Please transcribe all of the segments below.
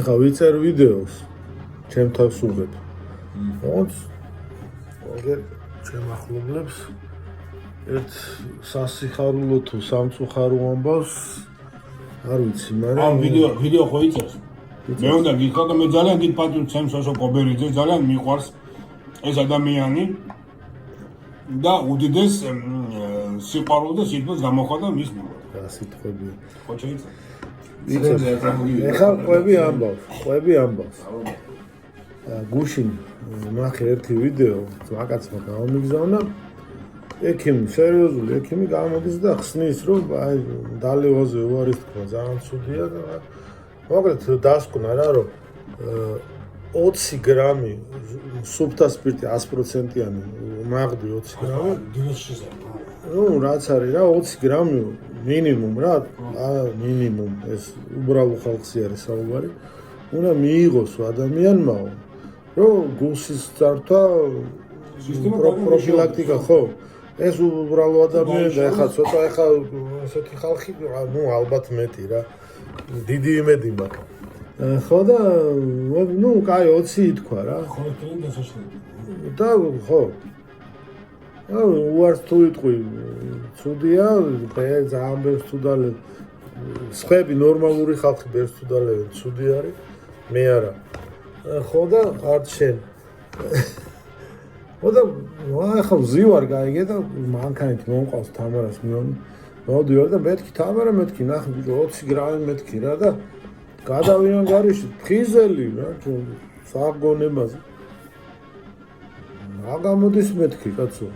ახლა ვიწერ ვიდეოს ჩემ თავს უღებ. მოც აგერ ჩემ ახლობლებს ერთ სასიხარულო თუ სამწუხარო ამბავს არ ვიცი, მაგრამ ამ ვიდეო ხო იცეს? მე უნდა გითხრა და მე ძალიან დიდ პატრიოტს ჩემს სოშო კობერიძე ძალიან მიყვარს ეს ადამიანი და უდიდეს სიყვარული და სიტყვის გამოხატა მის მიმართ. რა სიტყვებია. ხო შეიძლება? ეხლა ყვები ამბავს. გუშინ ნახე ერთი ვიდეო, მაგაცმა გამომიგზავნა. ექიმი, სერიოზული ექიმი გამოდის და ხსნის, რომ აი დალევაზე უარის თქმა ძალიან ცუდია და მოკლედ დასკვნა რა, რომ 20 გრამი სუფთა სპირტი 100%-იანი მაღდი 20 გრამი. ნუ რაც არის რა 20 გრამი მინიმუმ რა, მინიმუმ ეს უბრალო ხალხი არის საუბარი. უნდა მიიღოს ადამიანმა, რომ გულსის წართა პროფილაქტიკა ხო? ეს უბრალო ადამიანი და ეხლა ცოტა ეხლა ესეთი ხალხი, ნუ ალბათ მეტი რა. დიდი იმედი მაქვს. ხო და ნუ კაი 20 ითქვა რა. ხო ტრენდა საშუალო. და ხო. უარს თუ იტყვი, ცუდია, ძალიან ბევრს თუ დალევ. სხვები ნორმალური ხალხი ბევრს თუ დალევენ, ცუდი არის. მე არა. ხო და არც შენ. ხო და ახლა ვზივარ გაიგე და მანქანით მომყავს თამარას მოვდივარ და მეთქი თამარა მეთქი ნახე 20 გრამი მეთქი რა და გადავიან გარეშე ფხიზელი რა საგონებაზე რა გამოდის მეთქი კაცო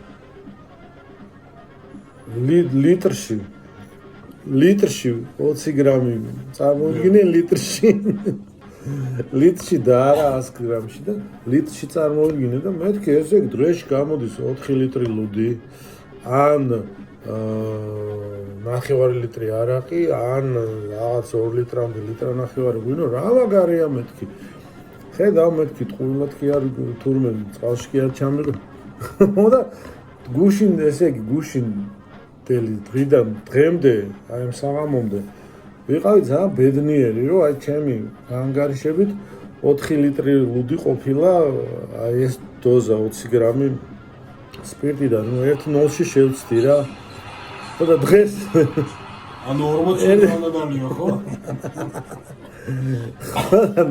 ლიტრში 20 გრამი წარმოიდგინე litrში და არა 100 გრამში და litrში წარმოიდგინე და მეთქი ესე დღეში გამოდის 4 ლიტრი ლუდი ან 9 ლიტრი არაყი ან რაღაც 2 ლიტრამდე ნახევარი ღვინო რა მაგარია მეთქი ხედავ მეთქი ტყუილად კი არ თურმე წყალში კი არ ჩამიღე და გუშინ ესე იგი გუშინ დღიდან დღემდე აი ამ საღამომდე ვიყავი ძალიან ბედნიერი რომ აი ჩემი ანგარიშებით 4 ლიტრი ლუდი ყოფილა აი ეს დოზა 20 გრამი სპირტიდან ნუ 1-0-ში შევცდი რა და დღეს ანუ 40 გრამია ხო?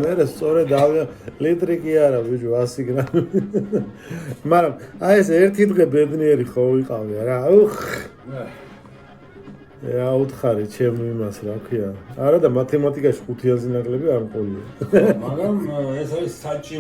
მე სწორედ ლიტრი კი არა ბიჭო 100 გრამი მაგრამ აი ეს ერთი დღე ბედნიერი ხო ვიყავი რა რა უთხარი ჩემ იმას რა ქვია არა და მათემატიკაში 5-იანი ნაკლები არ მყოლია მაგრამ ეს არის საჭირო